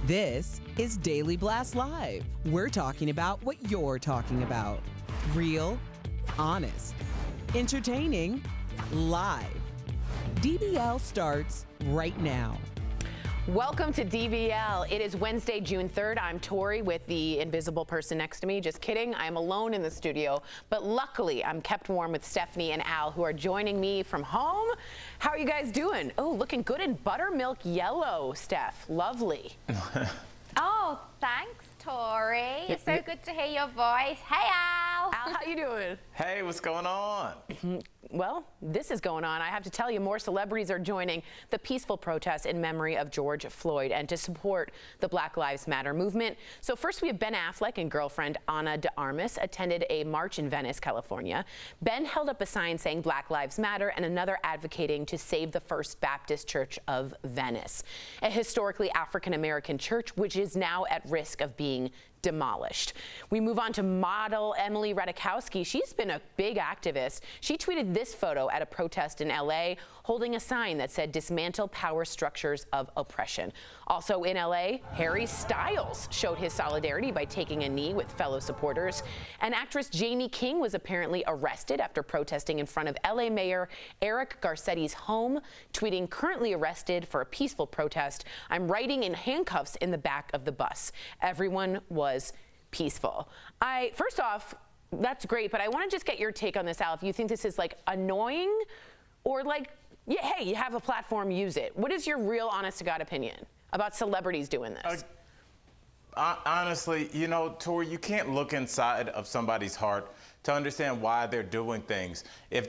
This is Daily Blast Live. We're talking about what you're talking about. Real, honest, entertaining, live. DBL starts right now. Welcome to DBL. It is Wednesday, June 3rd. I'm Tori with the invisible person next to me. Just kidding. I'm alone in the studio, but luckily I'm kept warm with Stephanie and Al, who are joining me from home. How are you guys doing? Oh, looking good in buttermilk yellow, Steph. Lovely. Oh, thanks, Tori. It's so good to hear your voice. Hey, Al. Al, how you doing? Hey, what's going on? Well, this is going on. I have to tell you, more celebrities are joining the peaceful protest in memory of George Floyd and to support the Black Lives Matter movement. So first we have Ben Affleck and girlfriend Ana de Armas attended a march in Venice, California. Ben held up a sign saying Black Lives Matter and another advocating to save the First Baptist Church of Venice, a historically African-American church which is now at risk of being demolished. We move on to model Emily Ratajkowski. She's been a big activist. She tweeted this photo at a protest in LA holding a sign that said dismantle power structures of oppression. Also in LA, Harry Styles showed his solidarity by taking a knee with fellow supporters. And actress Jamie King was apparently arrested after protesting in front of LA Mayor Eric Garcetti's home, tweeting currently arrested for a peaceful protest. I'm riding in handcuffs in the back of the bus. Everyone was peaceful. First off, that's great, but I want to just get your take on this, Al. If you think this is like annoying or like, yeah, hey, you have a platform, use it. What is your real honest to God opinion about celebrities doing this? Honestly, you know, Tori, you can't look inside of somebody's heart to understand why they're doing things. If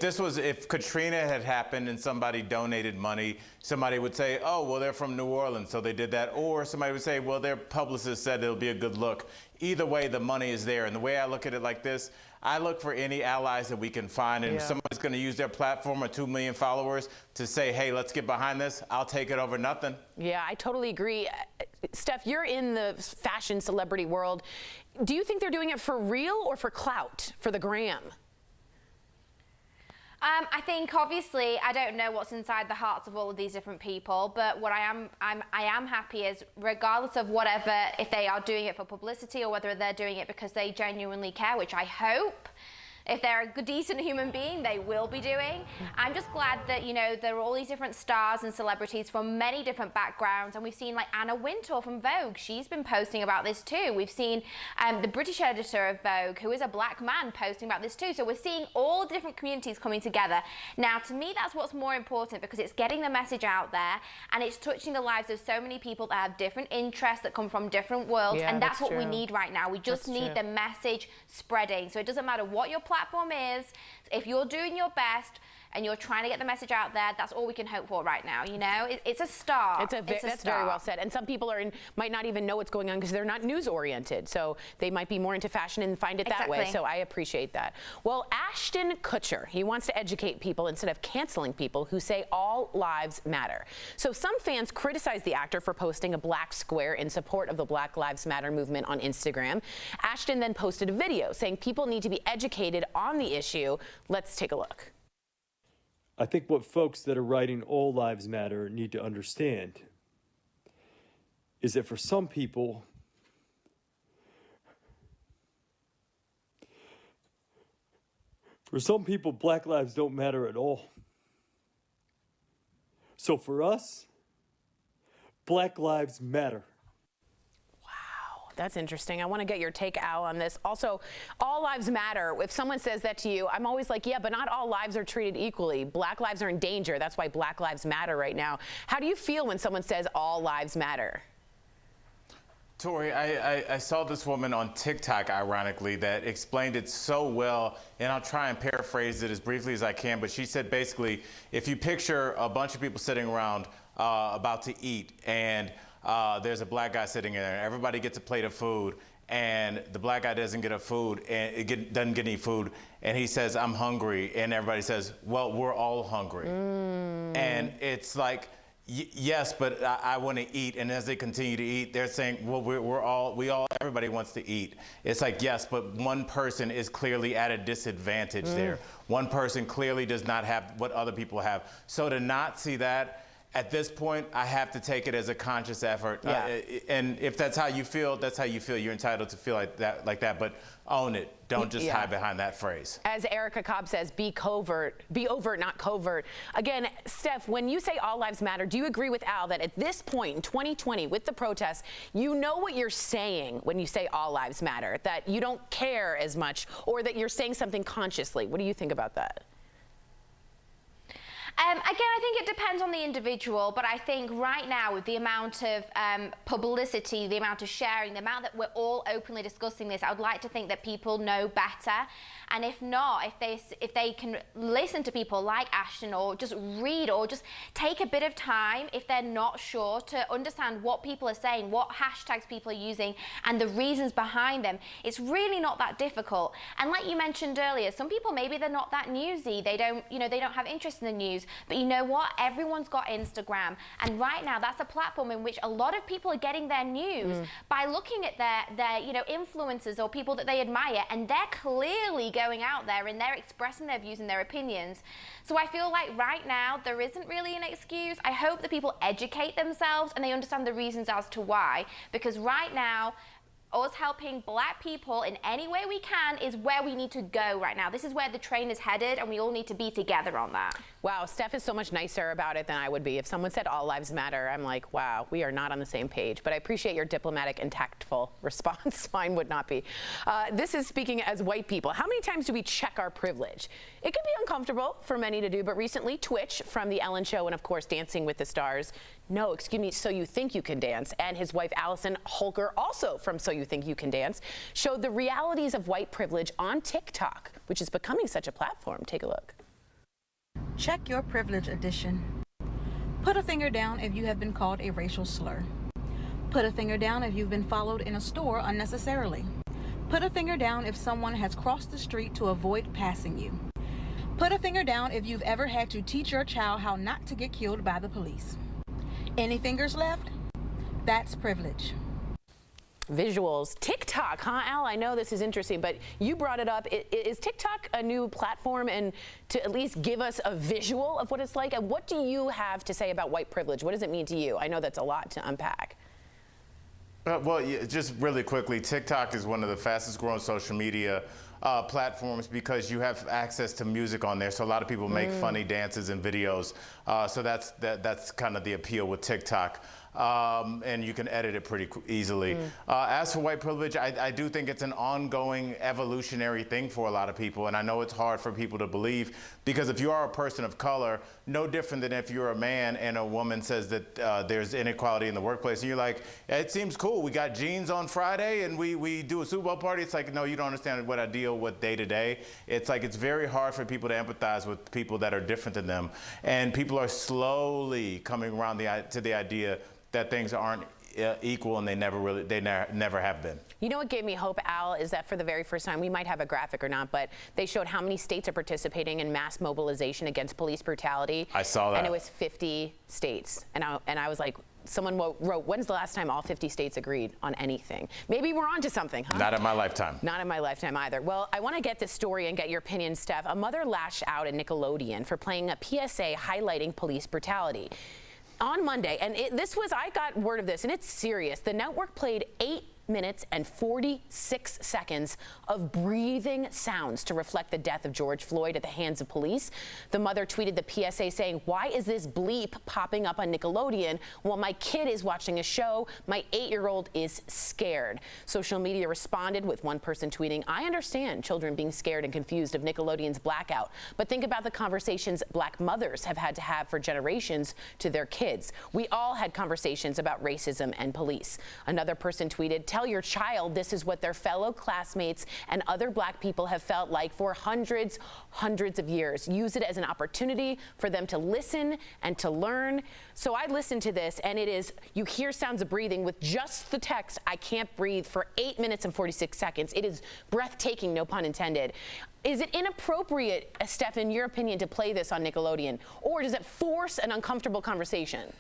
Katrina had happened and somebody donated money, somebody would say, oh, well, they're from New Orleans, so they did that. Or somebody would say, well, their publicist said it'll be a good look. Either way, the money is there. And the way I look at it like this, I look for any allies that we can find. And if somebody's going to use their platform or 2 million followers to say, hey, let's get behind this, I'll take it over nothing. Yeah, I totally agree. Steph, you're in the fashion celebrity world. Do you think they're doing it for real or for clout, for the gram? I think obviously I don't know what's inside the hearts of all of these different people, but what I am happy is regardless of whatever, if they are doing it for publicity or whether they're doing it because they genuinely care, which I hope. If they're a good, decent human being, they will be doing. I'm just glad that, you know, there are all these different stars and celebrities from many different backgrounds. And we've seen like Anna Wintour from Vogue. She's been posting about this too. We've seen the British editor of Vogue, who is a black man, posting about this too. So we're seeing all different communities coming together. Now, to me, that's what's more important because it's getting the message out there and it's touching the lives of so many people that have different interests, that come from different worlds. Yeah, and that's what true. we need right now. We just need the message spreading. So it doesn't matter what your platform is, if you're doing your best and you're trying to get the message out there, that's all we can hope for right now. You know, it's a start. That's very well said. And some people might not even know what's going on because they're not news oriented. So they might be more into fashion and find it that way. So I appreciate that. Well, Ashton Kutcher, he wants to educate people instead of canceling people who say all lives matter. So some fans criticize the actor for posting a black square in support of the Black Lives Matter movement on Instagram. Ashton then posted a video saying people need to be educated on the issue. Let's take a look. I think what folks that are writing All Lives Matter need to understand is that for some people, Black lives don't matter at all. So for us, Black lives matter. That's interesting. I want to get your take, Al, on this. Also, all lives matter. If someone says that to you, I'm always like, yeah, but not all lives are treated equally. Black lives are in danger. That's why Black Lives Matter right now. How do you feel when someone says all lives matter? Tori, I saw this woman on TikTok, ironically, that explained it so well, and I'll try and paraphrase it as briefly as I can, but she said basically, if you picture a bunch of people sitting around about to eat, and there's a black guy sitting there, and everybody gets a plate of food, and the black guy doesn't get a food, and doesn't get any food, and he says, I'm hungry, and everybody says, well, we're all hungry. And it's like, yes, but I want to eat. And as they continue to eat, they're saying, well, everybody wants to eat. It's like, yes, but one person is clearly at a disadvantage there. One person clearly does not have what other people have. So to not see that At this point, I have to take it as a conscious effort. Yeah. And if that's how you feel, that's how you feel. You're entitled to feel like that, but own it. Don't just hide behind that phrase. As Erica Cobb says, be overt, not covert. Again, Steph, when you say all lives matter, do you agree with Al that at this point in 2020 with the protests, you know what you're saying when you say all lives matter, that you don't care as much, or that you're saying something consciously? What do you think about that? Again, I think it depends on the individual, but I think right now with the amount of publicity, the amount of sharing, the amount that we're all openly discussing this, I would like to think that people know better. And if not, if they can listen to people like Ashton, or just read, or just take a bit of time if they're not sure, to understand what people are saying, what hashtags people are using, and the reasons behind them, it's really not that difficult. And like you mentioned earlier, some people, maybe they're not that newsy, they don't have interest in the news, but you know what? Everyone's got Instagram, and right now that's a platform in which a lot of people are getting their news by looking at their influencers or people that they admire, and they're clearly going out there and they're expressing their views and their opinions. So I feel like right now there isn't really an excuse. I hope that people educate themselves and they understand the reasons as to why, because right now us helping Black people in any way we can is where we need to go right now. This is where the train is headed, and we all need to be together on that. Wow, Steph is so much nicer about it than I would be. If someone said all lives matter, I'm like, wow, we are not on the same page. But I appreciate your diplomatic and tactful response. Mine would not be. This is speaking as white people. How many times do we check our privilege? It can be uncomfortable for many to do, but recently Twitch from The Ellen Show and, of course, Dancing with the Stars, no, excuse me, So You Think You Can Dance, and his wife Allison Holker, also from So You Think You Can Dance, showed the realities of white privilege on TikTok, which is becoming such a platform. Take a look. Check your privilege edition. Put a finger down if you have been called a racial slur. Put a finger down if you've been followed in a store unnecessarily. Put a finger down if someone has crossed the street to avoid passing you. Put a finger down if you've ever had to teach your child how not to get killed by the police. Any fingers left? That's privilege. Visuals. TikTok, huh, Al? I know this is interesting, but you brought it up. Is TikTok a new platform, and to at least give us a visual of what it's like? And what do you have to say about white privilege? What does it mean to you? I know that's a lot to unpack. Well, just really quickly, TikTok is one of the fastest growing social media platforms because you have access to music on there. So a lot of people make funny dances and videos. So that's kind of the appeal with TikTok. And you can edit it pretty easily. As for white privilege, I do think it's an ongoing evolutionary thing for a lot of people, and I know it's hard for people to believe, because if you are a person of color, no different than if you're a man and a woman says that there's inequality in the workplace, and you're like, it seems cool, we got jeans on Friday and we do a Super Bowl party. It's like, no, you don't understand what I deal with day to day. It's like, it's very hard for people to empathize with people that are different than them, and people are slowly coming around to the idea that things aren't equal, and they never have been. You know what gave me hope, Al, is that for the very first time, we might have a graphic or not, but they showed how many states are participating in mass mobilization against police brutality. I saw that. And it was 50 states. And I was like, someone wrote, when's the last time all 50 states agreed on anything? Maybe we're onto something, huh? Not in my lifetime. Not in my lifetime either. Well, I want to get this story and get your opinion, Steph. A mother lashed out at Nickelodeon for playing a PSA highlighting police brutality. On Monday, and I got word of this, and it's serious. The network played 8 minutes and 46 seconds of breathing sounds to reflect the death of George Floyd at the hands of police. The mother tweeted the PSA saying, "Why is this bleep popping up on Nickelodeon while my kid is watching a show? My 8-year-old is scared." Social media responded with one person tweeting, "I understand children being scared and confused of Nickelodeon's blackout, but think about the conversations Black mothers have had to have for generations to their kids. We all had conversations about racism and police." Another person tweeted, "Tell your child this is what their fellow classmates and other Black people have felt like for hundreds of years. Use it as an opportunity for them to listen and to learn." So I listened to this, and it is, you hear sounds of breathing with just the text, "I can't breathe," for 8 minutes and 46 seconds. It is breathtaking, no pun intended. Is it inappropriate, Steph, in your opinion, to play this on Nickelodeon, or does it force an uncomfortable conversation?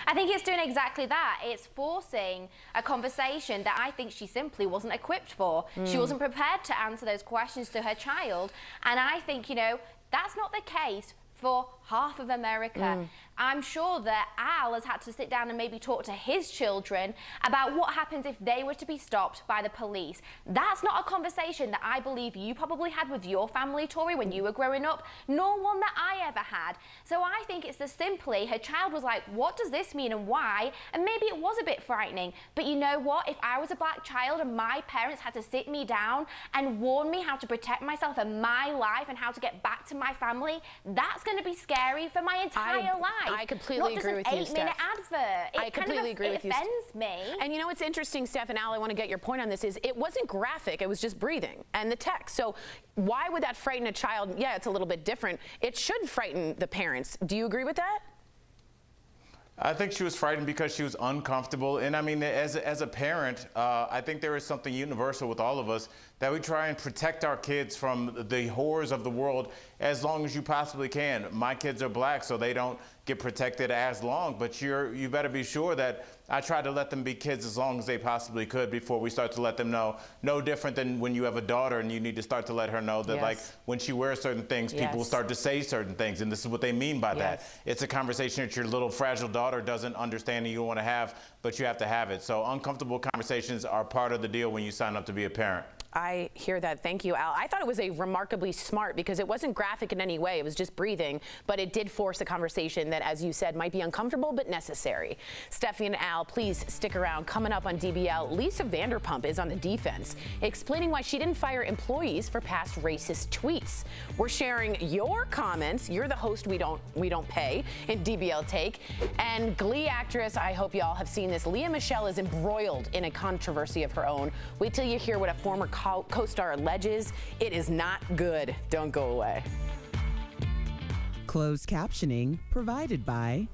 I think it's doing exactly that. It's forcing a conversation that I think she simply wasn't equipped for. She wasn't prepared to answer those questions to her child. And I think, that's not the case for half of America. I'm sure that Al has had to sit down and maybe talk to his children about what happens if they were to be stopped by the police. That's not a conversation that I believe you probably had with your family, Tori, when you were growing up, nor one that I ever had. So I think it's just simply her child was like, what does this mean and why? And maybe it was a bit frightening. But you know what? If I was a black child and my parents had to sit me down and warn me how to protect myself and my life and how to get back to my family, that's going to be scary for my entire life. I completely agree with you, Steph. Not just an 8-minute advert. I completely agree with you. It offends me. And you know what's interesting, Steph and Al, I want to get your point on this, is it wasn't graphic, it was just breathing and the text. So why would that frighten a child? Yeah, it's a little bit different. It should frighten the parents. Do you agree with that? I think she was frightened because she was uncomfortable. And I mean, as a parent, I think there is something universal with all of us, that we try and protect our kids from the horrors of the world as long as you possibly can. My kids are black, so they don't get protected as long, but you better be sure that I try to let them be kids as long as they possibly could before we start to let them know. No different than when you have a daughter and you need to start to let her know that, like, when she wears certain things, people will start to say certain things, and this is what they mean by that. It's a conversation that your little fragile daughter doesn't understand and you don't want to have, but you have to have it. So uncomfortable conversations are part of the deal when you sign up to be a parent. I hear that. Thank you, Al. I thought it was a remarkably smart, because it wasn't graphic in any way. It was just breathing, but it did force a conversation that, as you said, might be uncomfortable but necessary. Steffi and Al, please stick around. Coming up on DBL, Lisa Vanderpump is on the defense, explaining why she didn't fire employees for past racist tweets. We're sharing your comments. You're the host we don't pay in DBL Take. And Glee actress, I hope y'all have seen this, Lea Michele is embroiled in a controversy of her own. Wait till you hear what a former co-star alleges. It is not good. Don't go away. Closed captioning provided by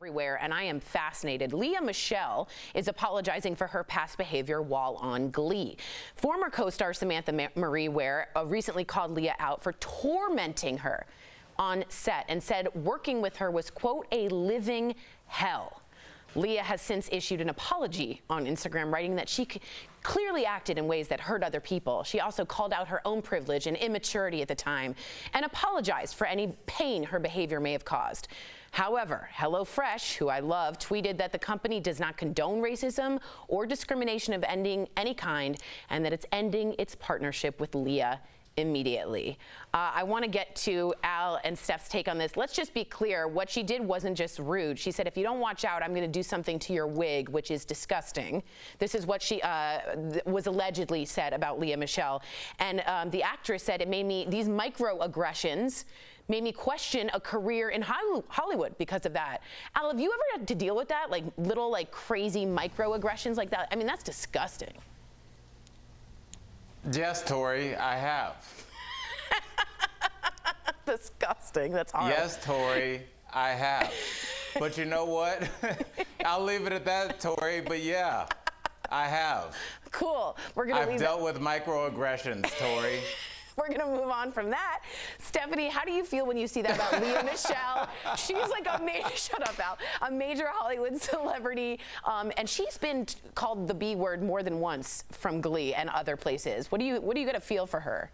everywhere, and I am fascinated. Lea Michele is apologizing for her past behavior while on Glee. Former co-star Samantha Marie Ware recently called Lea out for tormenting her on set and said working with her was, quote, a living hell. Leah has since issued an apology on Instagram, writing that she clearly acted in ways that hurt other people. She also called out her own privilege and immaturity at the time and apologized for any pain her behavior may have caused. However, HelloFresh, who I love, tweeted that the company does not condone racism or discrimination of any kind, and that it's ending its partnership with Leah immediately. I want to get to Al and Steph's take on this. Let's just be clear. What she did wasn't just rude. She said, if you don't watch out, I'm going to do something to your wig, which is disgusting. This is what she was allegedly said about Leah Michelle. And the actress said, these microaggressions made me question a career in Hollywood because of that. Al, have you ever had to deal with that? Like little, like crazy microaggressions like that? I mean, that's disgusting. Yes, Tori, I have. Disgusting. That's horrible. Yes, Tori, I have. But you know what? I'll leave it at that, Tori. But yeah, I have. Cool. I've dealt with microaggressions, Tori. We're going to move on from that. Stephanie, how do you feel when you see that about Leah Michelle? She's like a shut up, Al, a major Hollywood celebrity, and she's been called the B word more than once from Glee and other places. What do you got to feel for her?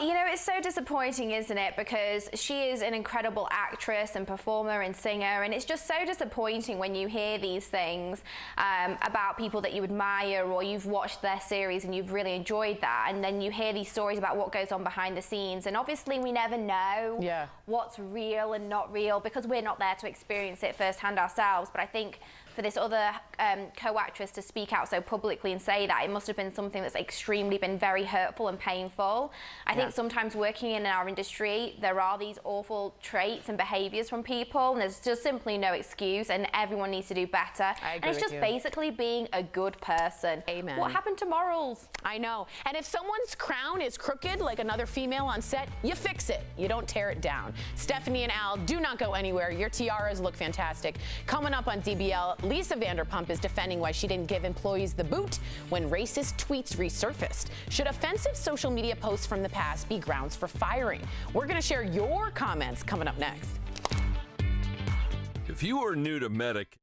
You know, it's so disappointing, isn't it? Because she is an incredible actress and performer and singer, and it's just so disappointing when you hear these things about people that you admire or you've watched their series and you've really enjoyed that, and then you hear these stories about what goes on behind the scenes, and obviously we never know what's real and not real because we're not there to experience it firsthand ourselves. But I think for this other co-actress to speak out so publicly and say that, it must have been something that's extremely been very hurtful and painful. I think sometimes working in our industry, there are these awful traits and behaviours from people, and there's just simply no excuse, and everyone needs to do better. And it's just basically being a good person. Amen. What happened to morals? I know. And if someone's crown is crooked, like another female on set, you fix it. You don't tear it down. Stephanie and Al, do not go anywhere. Your tiaras look fantastic. Coming up on DBL, Lisa Vanderpump is defending why she didn't give employees the boot when racist tweets resurfaced. Should offensive social media posts from the past be grounds for firing? We're going to share your comments coming up next. If you are new to Medic,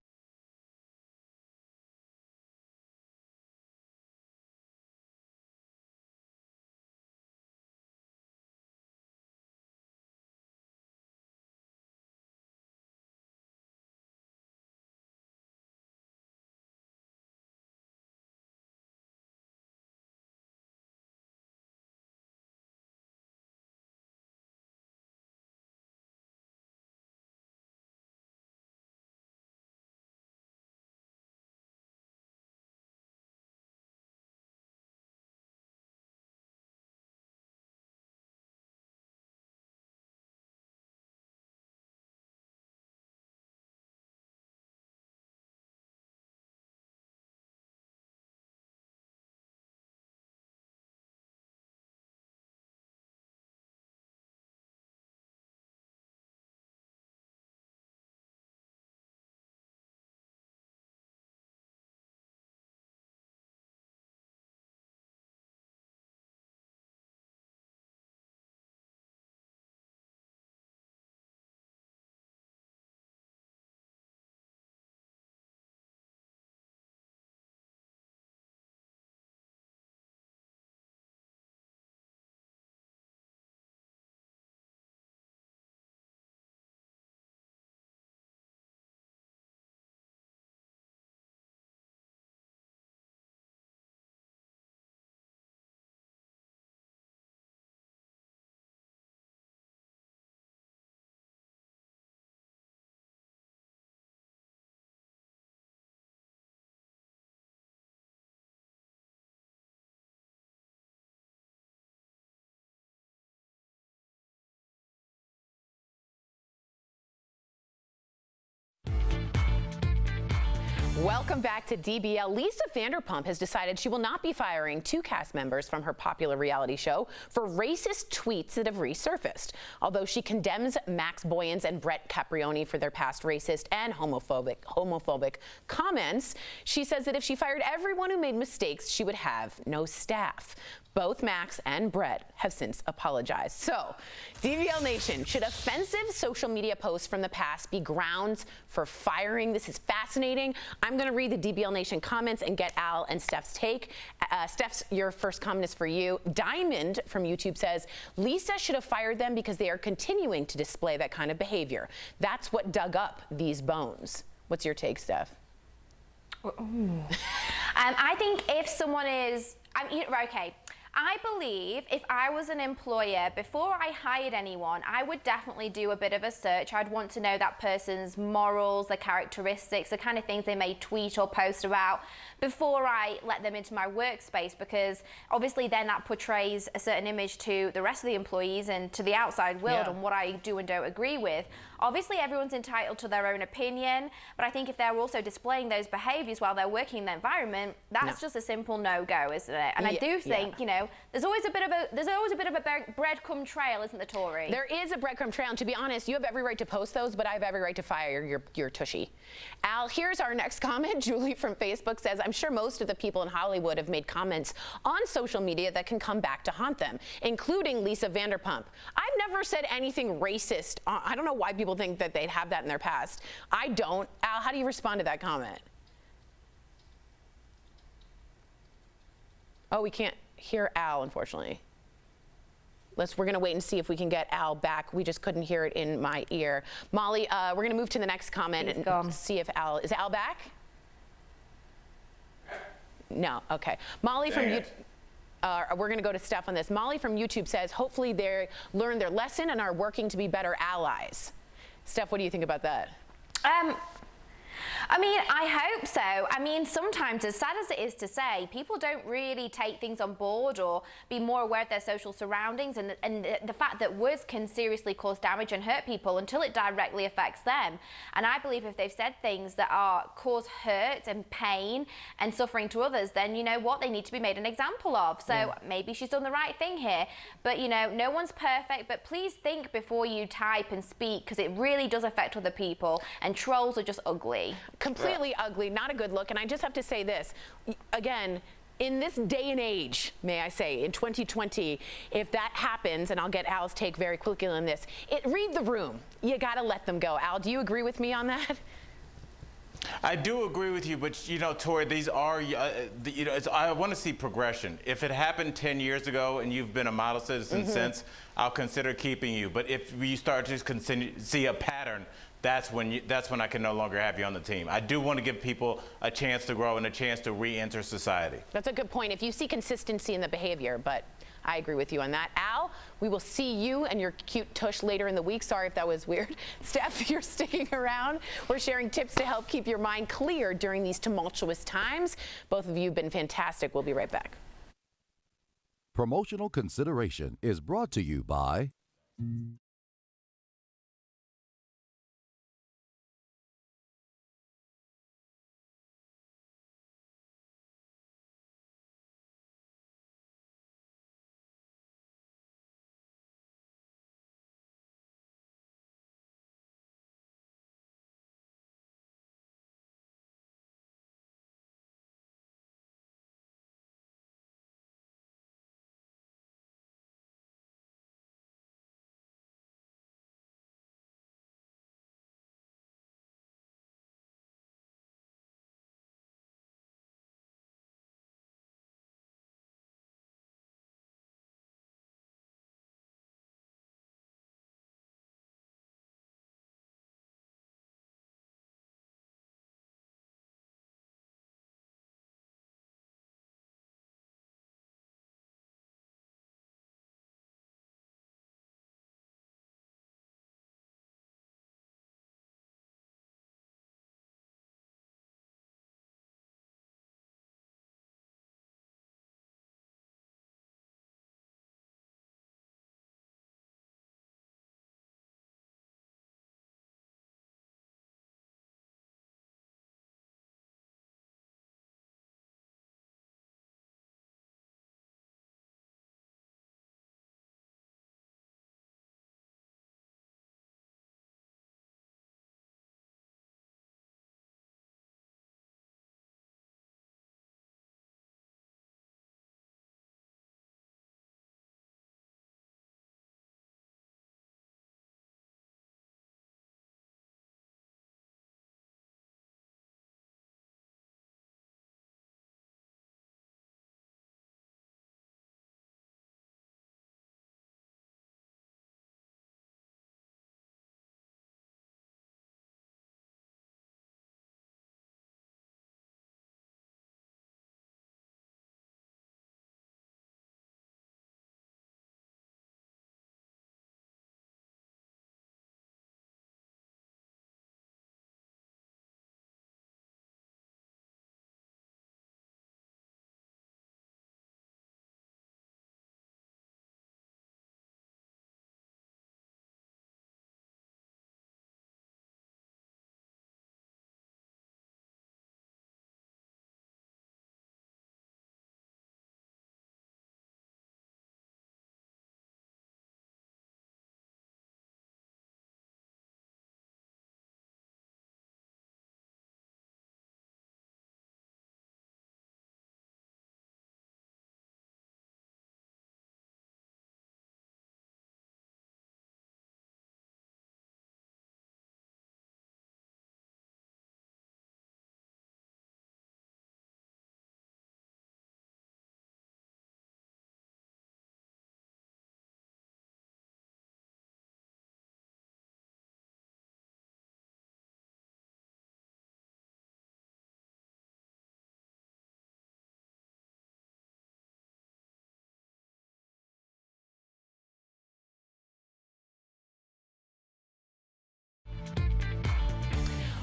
Welcome back to DBL. Lisa Vanderpump has decided she will not be firing 2 cast members from her popular reality show for racist tweets that have resurfaced. Although she condemns Max Boyens and Brett Caprioni for their past racist and homophobic comments, she says that if she fired everyone who made mistakes, she would have no staff. Both Max and Brett have since apologized. So, DBL Nation, should offensive social media posts from the past be grounds for firing? This is fascinating. I'm going to read the DBL Nation comments and get Al and Steph's take. Steph's, your first comment is for you. Diamond from YouTube says, Lisa should have fired them because they are continuing to display that kind of behavior. That's what dug up these bones. What's your take, Steph? I think if someone is, okay. I believe if I was an employer, before I hired anyone, I would definitely do a bit of a search. I'd want to know that person's morals, their characteristics, the kind of things they may tweet or post about before I let them into my workspace, because obviously then that portrays a certain image to the rest of the employees and to the outside world on what I do and don't agree with. Obviously, everyone's entitled to their own opinion, but I think if they're also displaying those behaviors while they're working in the environment, that's just a simple no-go, isn't it? And I do think, you know, there's always a bit of a breadcrumb trail, isn't there, Tori? There is a breadcrumb trail, and to be honest, you have every right to post those, but I have every right to fire your tushy. Al, here's our next comment. Julie from Facebook says, I'm sure most of the people in Hollywood have made comments on social media that can come back to haunt them, including Lisa Vanderpump. I've never said anything racist. I don't know why people think that they'd have that in their past. I don't. Al, how do you respond to that comment? Oh, we can't hear Al, unfortunately. We're going to wait and see if we can get Al back. We just couldn't hear it in my ear. Molly, we're going to move to the next comment and see if is Al back? No, okay. Molly from YouTube. We're going to go to Steph on this. Molly from YouTube says, hopefully they learned their lesson and are working to be better allies. Steph, what do you think about that? I mean, I hope so. I mean, sometimes, as sad as it is to say, people don't really take things on board or be more aware of their social surroundings and the fact that words can seriously cause damage and hurt people until it directly affects them. And I believe if they've said things that cause hurt and pain and suffering to others, then you know what? They need to be made an example of. So maybe she's done the right thing here. But, you know, no one's perfect. But please think before you type and speak, because it really does affect other people. And trolls are just ugly. Completely ugly, not a good look. And I just have to say this, again, in this day and age, may I say, in 2020, if that happens, and I'll get Al's take very quickly on this, read the room. You got to let them go. Al, do you agree with me on that? I do agree with you, but you know, Tori, these are, you know, I want to see progression. If it happened 10 years ago and you've been a model citizen since, I'll consider keeping you. But if you start to see a pattern, that's when I can no longer have you on the team. I do want to give people a chance to grow and a chance to re-enter society. That's a good point. If you see consistency in the behavior, but I agree with you on that. Al, we will see you and your cute tush later in the week. Sorry if that was weird. Steph, you're sticking around. We're sharing tips to help keep your mind clear during these tumultuous times. Both of you have been fantastic. We'll be right back. Promotional consideration is brought to you by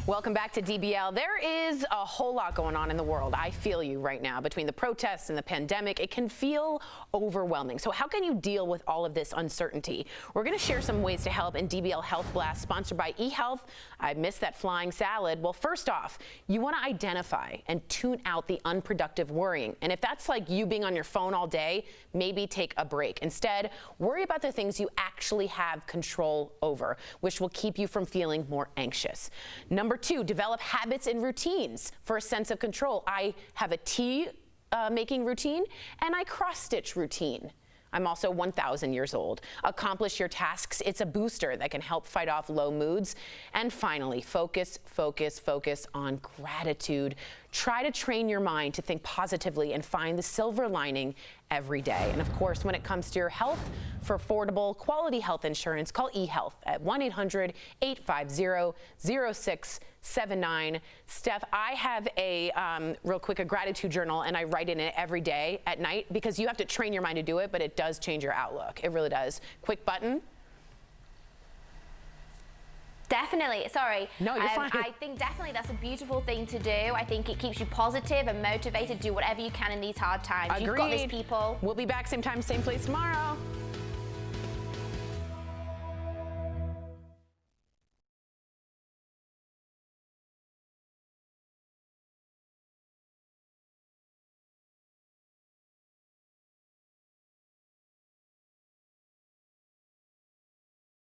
Welcome back to DBL. There is a whole lot going on in the world. I feel you right now. Between the protests and the pandemic, it can feel overwhelming. So how can you deal with all of this uncertainty? We're going to share some ways to help in DBL Health Blast, sponsored by eHealth. I missed that flying salad. Well, first off, you want to identify and tune out the unproductive worrying. And if that's like you being on your phone all day, maybe take a break. Instead, worry about the things you actually have control over, which will keep you from feeling more anxious. Number 2, develop habits and routines for a sense of control. I have a tea making routine and I cross-stitch routine. I'm also 1,000 years old. Accomplish your tasks. It's a booster that can help fight off low moods. And finally, focus on gratitude. Try to train your mind to think positively and find the silver lining every day. And of course, when it comes to your health, for affordable, quality health insurance, call eHealth at 1-800-850-0679. Steph, I have a real quick a gratitude journal, and I write in it every day at night because you have to train your mind to do it, but it does change your outlook. It really does. Quick button. Definitely. Sorry. No, you're fine. I think definitely that's a beautiful thing to do. I think it keeps you positive and motivated to do whatever you can in these hard times. Agreed. You've got this, people. We'll be back same time, same place tomorrow.